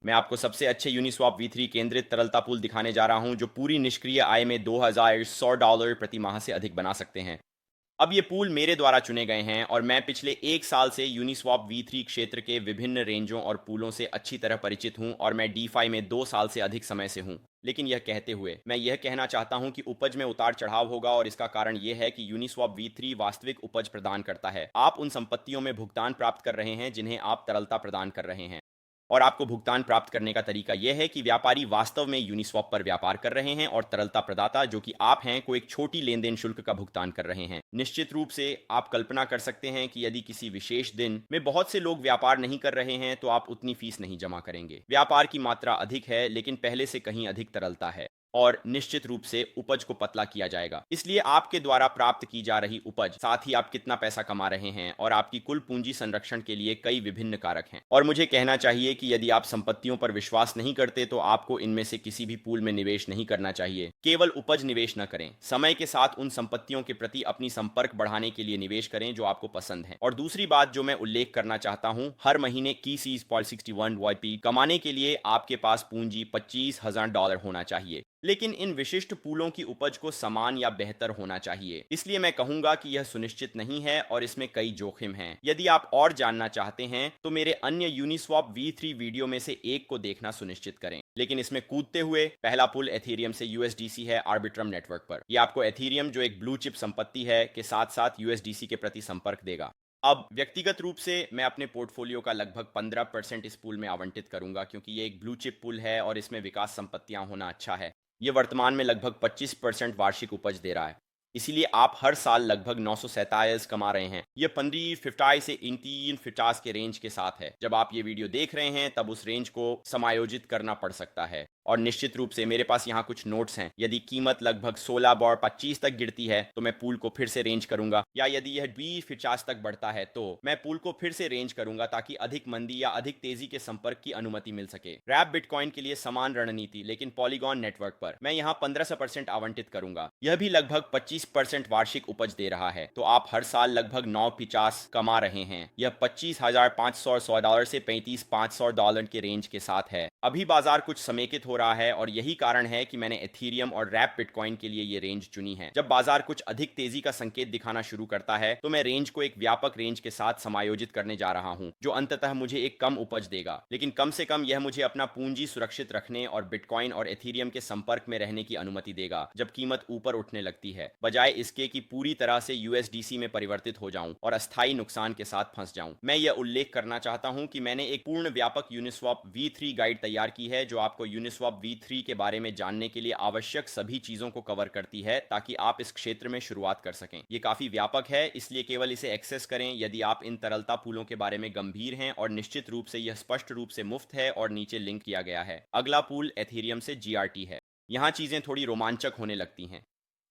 मैं आपको सबसे अच्छे यूनिस्वैप V3 केंद्रित तरलता पूल दिखाने जा रहा हूं जो पूरी निष्क्रिय आय में $2100 प्रति माह से अधिक बना सकते हैं। अब ये पूल मेरे द्वारा चुने गए हैं और मैं पिछले 1 साल से यूनिस्वैप V3 क्षेत्र के विभिन्न रेंजों और पूलों से अच्छी तरह परिचित हूं और मैं डीफाई में 2 साल से अधिक समय से हूं। लेकिन यह कहते हुए मैं यह कहना चाहता हूं कि उपज में उतार चढ़ाव होगा और इसका कारण यह है कि यूनिस्वैप V3 वास्तविक उपज प्रदान करता है। आप उन संपत्तियों में भुगतान प्राप्त कर रहे हैं जिन्हें आप तरलता प्रदान कर रहे हैं, और आपको भुगतान प्राप्त करने का तरीका यह है कि व्यापारी वास्तव में यूनिस्वैप पर व्यापार कर रहे हैं और तरलता प्रदाता, जो कि आप हैं, को एक छोटी लेनदेन शुल्क का भुगतान कर रहे हैं। निश्चित रूप से आप कल्पना कर सकते हैं कि यदि किसी विशेष दिन में बहुत से लोग व्यापार नहीं कर रहे हैं तो आप उतनी फीस नहीं जमा करेंगे। व्यापार की मात्रा अधिक है लेकिन पहले से कहीं अधिक तरलता है और निश्चित रूप से उपज को पतला किया जाएगा। इसलिए आपके द्वारा प्राप्त की जा रही उपज, साथ ही आप कितना पैसा कमा रहे हैं और आपकी कुल पूंजी संरक्षण के लिए कई विभिन्न कारक हैं। और मुझे कहना चाहिए कि यदि आप संपत्तियों पर विश्वास नहीं करते तो आपको इनमें से किसी भी पूल में निवेश नहीं करना चाहिए। केवल उपज निवेश न करें, समय के साथ उन संपत्तियों के प्रति अपनी संपर्क बढ़ाने के लिए निवेश करें जो आपको पसंद है। और दूसरी बात जो मैं उल्लेख करना चाहता हूं, हर महीने की C61 YP कमाने के लिए आपके पास पूंजी $25,000 होना चाहिए। लेकिन इन विशिष्ट पूलों की उपज को समान या बेहतर होना चाहिए। इसलिए मैं कहूंगा कि यह सुनिश्चित नहीं है और इसमें कई जोखिम हैं। यदि आप और जानना चाहते हैं तो मेरे अन्य यूनिस्वैप V3 वीडियो में से एक को देखना सुनिश्चित करें। लेकिन इसमें कूदते हुए पहला पुल एथेरियम से USDC है आर्बिट्रम नेटवर्क पर। यह आपको एथेरियम, जो एक ब्लू चिप संपत्ति है, के साथ साथ USDC के प्रति संपर्क देगा। अब व्यक्तिगत रूप से मैं अपने पोर्टफोलियो का लगभग 15% इस पूल में आवंटित करूंगा क्योंकि ये एक ब्लू चिप पुल है और इसमें विकास संपत्तियां होना अच्छा है। ये वर्तमान में लगभग 25% वार्षिक उपज दे रहा है। इसीलिए आप हर साल लगभग 927 कमा रहे हैं। यह 1550 से 350 के रेंज के साथ है। जब आप ये वीडियो देख रहे हैं तब उस रेंज को समायोजित करना पड़ सकता है। और निश्चित रूप से मेरे पास यहाँ कुछ नोट्स हैं। यदि कीमत लगभग 16.25 तक गिरती है तो मैं पूल को फिर से रेंज करूंगा, या यदि यह 2050 तक बढ़ता है तो मैं पूल को फिर से रेंज करूंगा ताकि अधिक मंदी या अधिक तेजी के संपर्क की अनुमति मिल सके। रैप बिटकॉइन के लिए समान रणनीति, लेकिन पॉलीगॉन नेटवर्क पर मैं यहाँ 15% आवंटित करूंगा। यह भी लगभग 25% वार्षिक उपज दे रहा है। तो आप हर साल लगभग 950 कमा रहे हैं। यह $25,500 से $35,500 के रेंज के साथ है। अभी बाजार कुछ समेकित हो रहा है और यही कारण है कि मैंने एथीरियम और रैप बिटकॉइन के लिए ये रेंज चुनी है। जब बाजार कुछ अधिक तेजी का संकेत दिखाना शुरू करता है तो मैं रेंज को एक व्यापक रेंज के साथ समायोजित करने जा रहा हूं, जो अंततः मुझे एक कम उपज देगा, लेकिन कम से कम यह मुझे अपना पूंजी सुरक्षित रखने और बिटकॉइन और एथीरियम के संपर्क में रहने की अनुमति देगा जब कीमत ऊपर उठने लगती है, बजाय इसके कि पूरी तरह से USDC में परिवर्तित हो जाऊं और अस्थायी नुकसान के साथ फंस जाऊं। मैं यह उल्लेख करना चाहता हूं कि मैंने एक पूर्ण व्यापक यूनिस्वैप V3 गाइड तैयार की है जो आपको यूनिस्वैप V3 के बारे में जानने के लिए आवश्यक सभी चीजों को कवर करती है ताकि आप इस क्षेत्र में शुरुआत कर सकें। ये काफी व्यापक है, इसलिए केवल इसे एक्सेस करें यदि आप इन तरलता पूलों के बारे में गंभीर हैं, और निश्चित रूप से यह स्पष्ट रूप से मुफ्त है और नीचे लिंक किया गया है। अगला पूल एथेरियम से GRT है। यहाँ चीजें थोड़ी रोमांचक होने लगती हैं।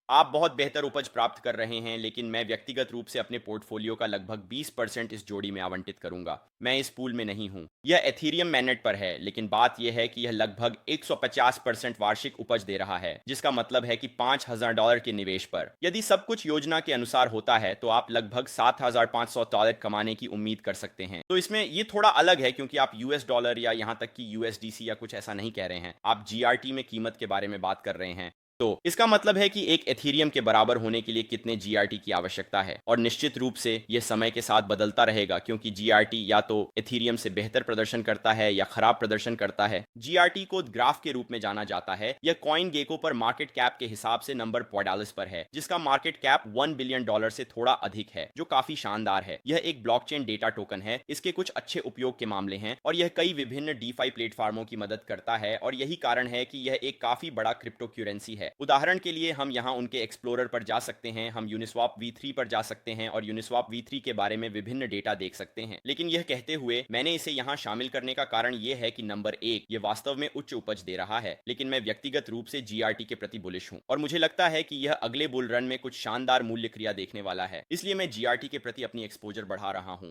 आप बहुत बेहतर उपज प्राप्त कर रहे हैं, लेकिन मैं व्यक्तिगत रूप से अपने पोर्टफोलियो का लगभग 20% इस जोड़ी में आवंटित करूंगा। मैं इस पूल में नहीं हूं। यह एथेरियम मैनेट पर है, लेकिन बात यह है कि यह लगभग 150% वार्षिक उपज दे रहा है, जिसका मतलब है कि $5,000 के निवेश पर यदि सब कुछ योजना के अनुसार होता है तो आप लगभग $7,500 कमाने की उम्मीद कर सकते हैं। तो इसमें यह थोड़ा अलग है क्योंकि आप US डॉलर या यहां तक कि USDC या कुछ ऐसा नहीं कह रहे हैं, आप GRT में कीमत के बारे में बात कर रहे हैं। तो इसका मतलब है कि एक एथेरियम के बराबर होने के लिए कितने GRT की आवश्यकता है, और निश्चित रूप से यह समय के साथ बदलता रहेगा क्योंकि GRT या तो एथेरियम से बेहतर प्रदर्शन करता है या खराब प्रदर्शन करता है। GRT को ग्राफ के रूप में जाना जाता है। यह कॉइन गेको पर मार्केट कैप के हिसाब से नंबर 45 पर है, जिसका मार्केट कैप $1 बिलियन से थोड़ा अधिक है, जो काफी शानदार है। यह एक ब्लॉकचेन डेटा टोकन है। इसके कुछ अच्छे उपयोग के मामले हैं और यह कई विभिन्न DeFi प्लेटफॉर्मों की मदद करता है, और यही कारण है कि यह एक काफी बड़ा क्रिप्टो करेंसी है। उदाहरण के लिए हम यहां उनके एक्सप्लोरर पर जा सकते हैं, हम यूनिस्वैप V3 पर जा सकते हैं और यूनिस्वैप V3 के बारे में विभिन्न डेटा देख सकते हैं। लेकिन यह कहते हुए मैंने इसे यहां शामिल करने का कारण यह है कि नंबर 1, यह वास्तव में उच्च उपज दे रहा है, लेकिन मैं व्यक्तिगत रूप से GRT के प्रति बुलिश हूं और मुझे लगता है कि यह अगले बुल रन में कुछ शानदार मूल्य क्रिया देखने वाला है। इसलिए मैं GRT के प्रति अपनी एक्सपोजर बढ़ा रहा हूं।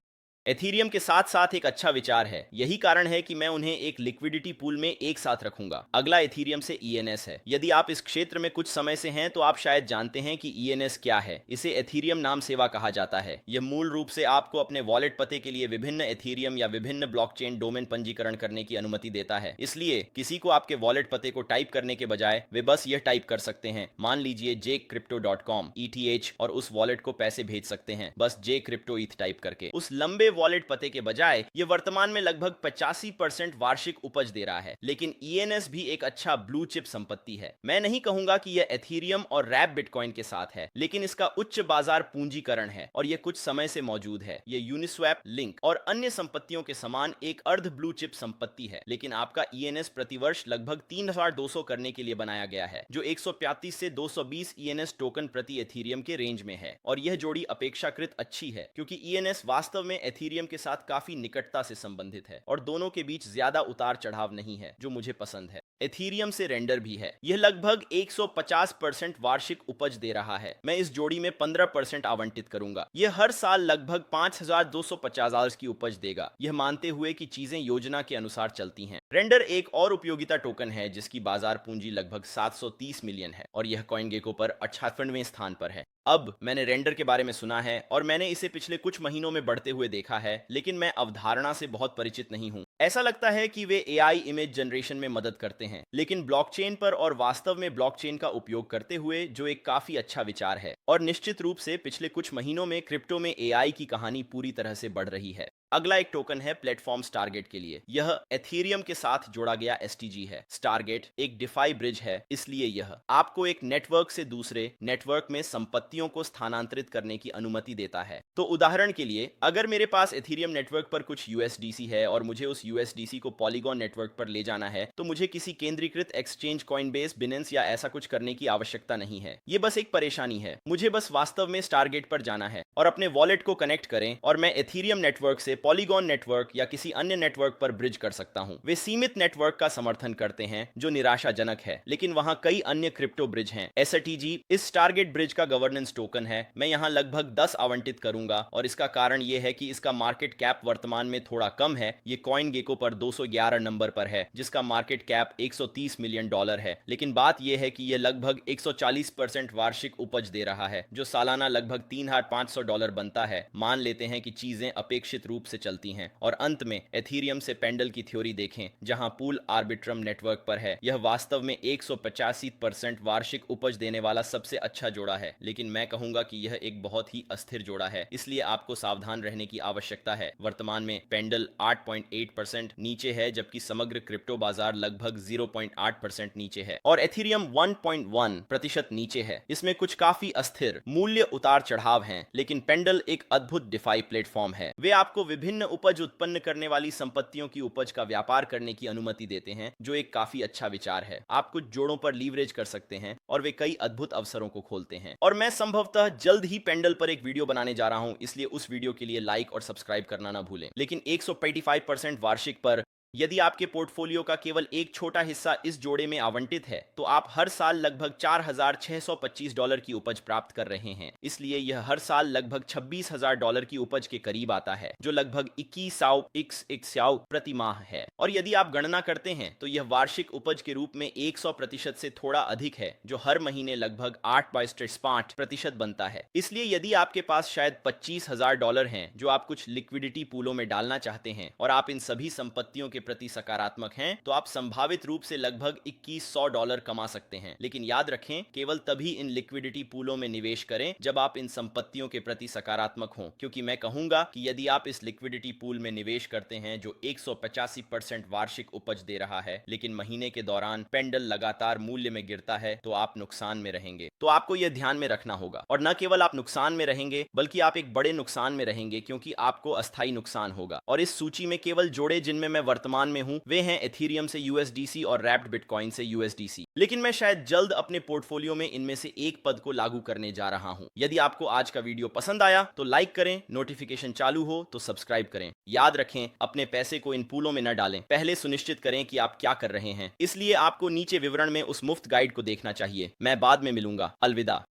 एथीरियम के साथ साथ एक अच्छा विचार है, यही कारण है कि मैं उन्हें एक लिक्विडिटी पूल में एक साथ रखूंगा। अगला एथीरियम से ईएनएस है। यदि आप इस क्षेत्र में कुछ समय से हैं तो आप शायद जानते हैं कि ईएनएस क्या है। इसे एथीरियम नाम सेवा कहा जाता है। यह मूल रूप से आपको अपने वॉलेट पते के लिए विभिन्न एथीरियम या विभिन्न ब्लॉकचेन डोमेन पंजीकरण करने की अनुमति देता है। इसलिए किसी को आपके वॉलेट पते को टाइप करने के बजाय वे बस यह टाइप कर सकते हैं, मान लीजिए jcrypto.com ETH, और उस वॉलेट को पैसे भेज सकते हैं बस jcryptoeth टाइप करके। उस लंबे वॉलेट पते के बजाय यह वर्तमान में लगभग 85% वार्षिक उपज दे रहा है। लेकिन ईएनएस भी एक अच्छा ब्लू चिप संपत्ति है। मैं नहीं कहूंगा कि यह एथीरियम और रैप बिटकॉइन के साथ है, लेकिन इसका उच्च बाजार पूंजीकरण है और यह कुछ समय से मौजूद है। यह यूनिस्वैप, लिंक और अन्य संपत्तियों के समान एक अर्ध ब्लू चिप संपत्ति है। लेकिन आपका ईएनएस प्रतिवर्ष लगभग 3200 करने के लिए बनाया गया है, जो 135 से 220 ईएनएस टोकन प्रति एथीरियम के रेंज में है। और यह जोड़ी अपेक्षाकृत अच्छी है क्योंकि ईएनएस वास्तव में एथीरियम के साथ काफी निकटता से संबंधित है और दोनों के बीच ज्यादा उतार चढ़ाव नहीं है, जो मुझे पसंद है। एथीरियम से रेंडर भी है। यह लगभग 150% वार्षिक उपज दे रहा है। मैं इस जोड़ी में 15% आवंटित करूंगा। यह हर साल लगभग $5250 की उपज देगा, यह मानते हुए कि चीजें योजना के अनुसार चलती हैं। रेंडर एक और उपयोगिता टोकन है जिसकी बाजार पूंजी लगभग 730 मिलियन है और यह कॉइनगेको पर 58वें स्थान पर है। अब मैंने रेंडर के बारे में सुना है और मैंने इसे पिछले कुछ महीनों में बढ़ते हुए देखा है, लेकिन मैं अवधारणा से बहुत परिचित नहीं हूं। ऐसा लगता है कि वे एआई इमेज जनरेशन में मदद करते हैं, लेकिन ब्लॉकचेन पर और वास्तव में ब्लॉकचेन का उपयोग करते हुए, जो एक काफी अच्छा विचार है। और निश्चित रूप से पिछले कुछ महीनों में क्रिप्टो में एआई की कहानी पूरी तरह से बढ़ रही है। अगला एक टोकन है प्लेटफॉर्म स्टारगेट के लिए। यह एथीरियम के साथ जोड़ा गया एसटीजी है। स्टारगेट एक डिफाई ब्रिज है, इसलिए यह आपको एक नेटवर्क से दूसरे नेटवर्क में संपत्तियों को स्थानांतरित करने की अनुमति देता है। तो उदाहरण के लिए, अगर मेरे पास एथीरियम नेटवर्क पर कुछ यूएसडीसी है और मुझे उस यूएसडीसी को पॉलीगॉन नेटवर्क पर ले जाना है, तो मुझे किसी केंद्रीकृत एक्सचेंज, कॉइनबेस, बिनेंस या ऐसा कुछ करने की आवश्यकता नहीं है। ये बस एक परेशानी है। मुझे बस वास्तव में स्टारगेट पर जाना है और अपने वॉलेट को कनेक्ट करें और मैं एथीरियम नेटवर्क से पॉलीगॉन नेटवर्क या किसी अन्य नेटवर्क पर ब्रिज कर सकता हूं। वे सीमित नेटवर्क का समर्थन करते हैं, जो निराशाजनक है, लेकिन वहां कई अन्य क्रिप्टो ब्रिज हैं। एसटीजी इस स्टारगेट ब्रिज का गवर्नेंस टोकन है। मैं यहां लगभग 10 आवंटित करूंगा और इसका कारण यह है कि इसका मार्केट कैप वर्तमान में थोड़ा कम है। ये कॉइनगेको पर 211 नंबर पर है, जिसका मार्केट कैप $130 मिलियन है। लेकिन बात यह है कि यह लगभग 140% वार्षिक उपज दे रहा है, जो सालाना लगभग $3500 बनता है। मान लेते हैं कि चीजें अपेक्षित रूप से चलती हैं। और अंत में एथीरियम से पेंडल की थ्योरी देखें, जहां पूल आर्बिट्रम नेटवर्क पर है। यह वास्तव में 185% वार्षिक उपज देने वाला सबसे अच्छा जोड़ा है, लेकिन मैं कहूंगा कि यह एक बहुत ही अस्थिर जोड़ा है, इसलिए आपको सावधान रहने की आवश्यकता है। वर्तमान में पेंडल 8.8% नीचे है, जबकि समग्र क्रिप्टो बाजार लगभग 0.8% नीचे है और एथीरियम 1.1% नीचे है। इसमें कुछ काफी अस्थिर मूल्य उतार चढ़ाव हैं, लेकिन पेंडल एक अद्भुत डिफाई प्लेटफॉर्म है। वे आपको विभिन्न उपज उत्पन्न करने वाली संपत्तियों की उपज का व्यापार करने की अनुमति देते हैं, जो एक काफी अच्छा विचार है। आप कुछ जोड़ों पर लीवरेज कर सकते हैं और वे कई अद्भुत अवसरों को खोलते हैं। और मैं संभवतः जल्द ही पेंडल पर एक वीडियो बनाने जा रहा हूं, इसलिए उस वीडियो के लिए लाइक और सब्सक्राइब करना ना भूलें। लेकिन 185% वार्षिक पर यदि आपके पोर्टफोलियो का केवल एक छोटा हिस्सा इस जोड़े में आवंटित है, तो आप हर साल लगभग $4625 की उपज प्राप्त कर रहे हैं। इसलिए यह हर साल लगभग $26,000 की उपज के करीब आता है, जो लगभग 21,000 प्रति माह है। और यदि आप गणना करते हैं तो यह वार्षिक उपज के रूप में 100% से थोड़ा अधिक है, जो हर महीने लगभग 8/5% बनता है। इसलिए यदि आपके पास शायद $25,000 हैं जो आप कुछ लिक्विडिटी पूलों में डालना चाहते हैं और आप इन सभी संपत्तियों के प्रति सकारात्मक हैं, तो आप संभावित रूप से लगभग $2100 कमा सकते हैं। लेकिन याद रखें, केवल तभी इन लिक्विडिटी पूलों में निवेश करें जब आप इन संपत्तियों के प्रति सकारात्मक हों, क्योंकि मैं कहूंगा कि यदि आप इस लिक्विडिटी पूल में निवेश करते हैं जो 185% वार्षिक उपज दे रहा है, लेकिन महीने के दौरान पेंडल लगातार मूल्य में गिरता है, तो आप नुकसान में रहेंगे। तो आपको यह ध्यान में रखना होगा। और न केवल आप नुकसान में रहेंगे, बल्कि आप एक बड़े नुकसान में रहेंगे, क्योंकि आपको अस्थायी नुकसान होगा। और इस सूची में केवल जोड़े जिनमें मैं वर्तमान में हूं, वे हैं एथीरियम से यूएसडीसी और रैप्ड बिटकॉइन से यूएसडीसी। लेकिन मैं शायद जल्द अपने पोर्टफोलियो में इनमें से एक पद को लागू करने जा रहा हूं। यदि आपको आज का वीडियो पसंद आया तो लाइक करें, नोटिफिकेशन चालू हो तो सब्सक्राइब करें। याद रखें, अपने पैसे को इन पूलों में न डालें, पहले सुनिश्चित करें कि आप क्या कर रहे हैं। इसलिए आपको नीचे विवरण में उस मुफ्त गाइड को देखना चाहिए। मैं बाद में मिलूंगा। अलविदा।